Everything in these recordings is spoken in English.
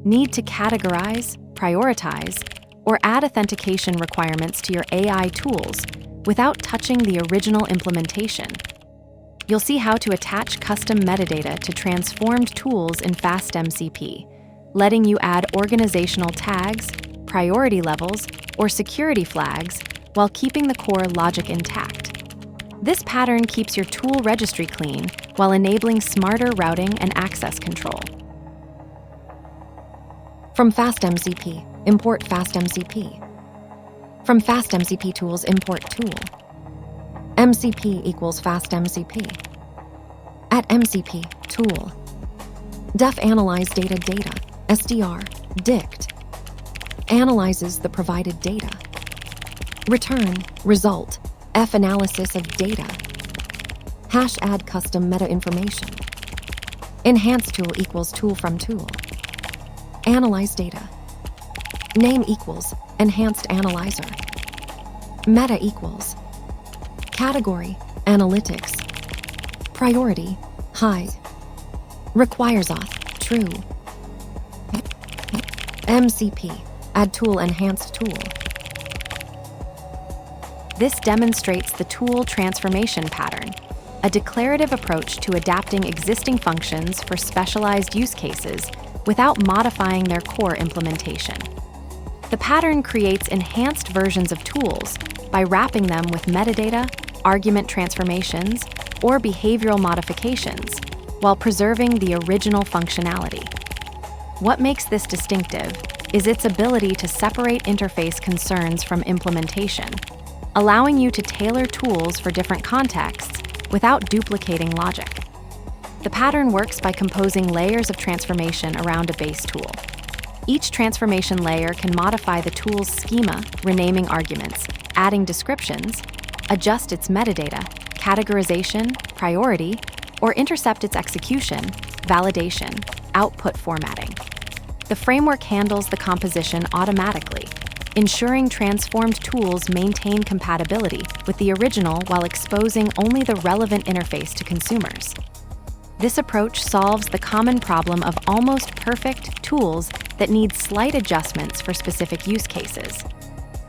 Need to categorize, prioritize, or add authentication requirements to your AI tools without touching the original implementation? You'll see how to attach custom metadata to transformed tools in FastMCP, letting you add organizational tags, priority levels, or security flags while keeping the core logic intact. This pattern keeps your tool registry clean while enabling smarter routing and access control. From FastMCP, import FastMCP. From FastMCP tools, import tool. MCP equals FastMCP. At MCP, tool. Def analyze data, SDR, dict. Analyzes the provided data. Return, result, F analysis of data. Hash add custom meta information. Enhance tool equals tool from tool. Analyze data. Name equals enhanced analyzer. Meta equals category, analytics. Priority, high. Requires auth, true. MCP, add tool, enhanced tool. This demonstrates the tool transformation pattern, a declarative approach to adapting existing functions for specialized use cases without modifying their core implementation. The pattern creates enhanced versions of tools by wrapping them with metadata, argument transformations, or behavioral modifications, while preserving the original functionality. What makes this distinctive is its ability to separate interface concerns from implementation, allowing you to tailor tools for different contexts without duplicating logic. The pattern works by composing layers of transformation around a base tool. Each transformation layer can modify the tool's schema, renaming arguments, adding descriptions, adjust its metadata, categorization, priority, or intercept its execution, validation, output formatting. The framework handles the composition automatically, ensuring transformed tools maintain compatibility with the original while exposing only the relevant interface to consumers. This approach solves the common problem of almost perfect tools that need slight adjustments for specific use cases.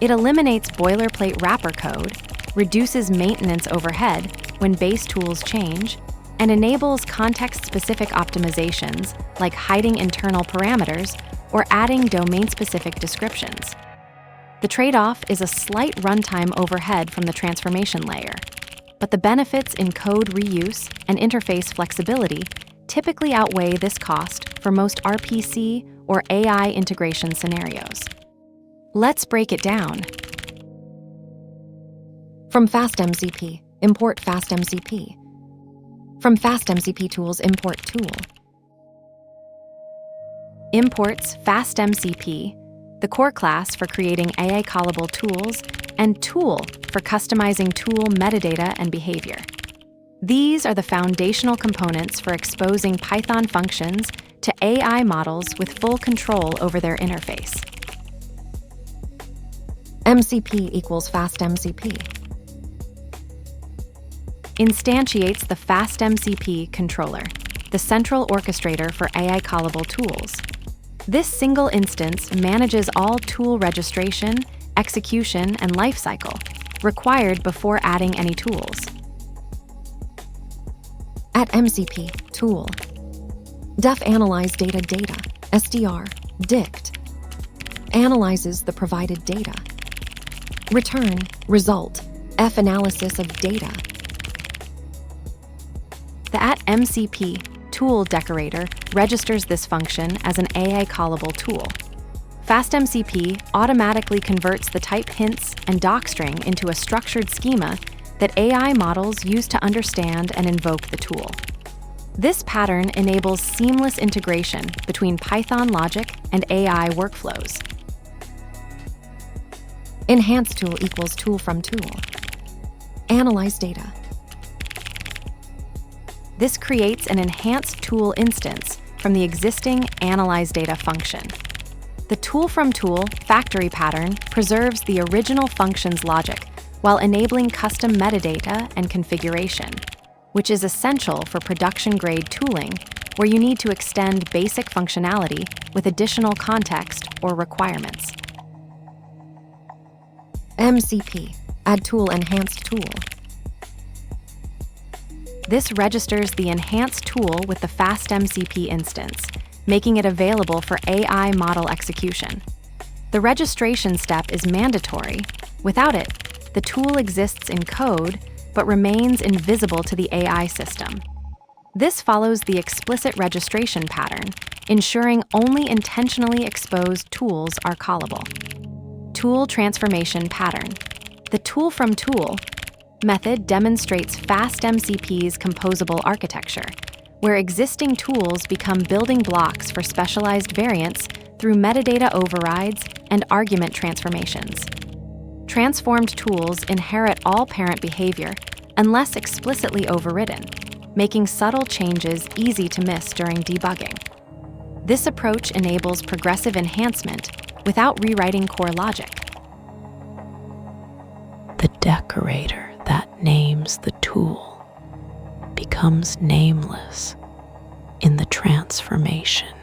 It eliminates boilerplate wrapper code, reduces maintenance overhead when base tools change, and enables context-specific optimizations like hiding internal parameters or adding domain-specific descriptions. The trade-off is a slight runtime overhead from the transformation layer, but the benefits in code reuse and interface flexibility typically outweigh this cost for most RPC or AI integration scenarios. Let's break it down. From FastMCP, import FastMCP. From FastMCP tools, import tool. Imports FastMCP, the core class for creating AI callable tools, and tool for customizing tool metadata and behavior. These are the foundational components for exposing Python functions to AI models with full control over their interface. MCP equals FastMCP. Instantiates the FastMCP controller, the central orchestrator for AI callable tools. This single instance manages all tool registration, execution, and lifecycle required before adding any tools. At MCP, tool. Def analyze data, SDR, dict. Analyzes the provided data. Return, result, F analysis of data. The @MCP tool decorator registers this function as an AI callable tool. FastMCP automatically converts the type hints and docstring into a structured schema that AI models use to understand and invoke the tool. This pattern enables seamless integration between Python logic and AI workflows. Enhance tool equals tool from tool. Analyze data. This creates an enhanced tool instance from the existing analyze data function. The tool from tool factory pattern preserves the original function's logic while enabling custom metadata and configuration, which is essential for production-grade tooling where you need to extend basic functionality with additional context or requirements. MCP, Add Tool Enhanced Tool. This registers the enhanced tool with the FastMCP instance, making it available for AI model execution. The registration step is mandatory. Without it, the tool exists in code but remains invisible to the AI system. This follows the explicit registration pattern, ensuring only intentionally exposed tools are callable. Tool transformation pattern. The tool from tool method demonstrates FastMCP's composable architecture, where existing tools become building blocks for specialized variants through metadata overrides and argument transformations. Transformed tools inherit all parent behavior unless explicitly overridden, making subtle changes easy to miss during debugging. This approach enables progressive enhancement without rewriting core logic. The decorator that names the tool becomes nameless in the transformation.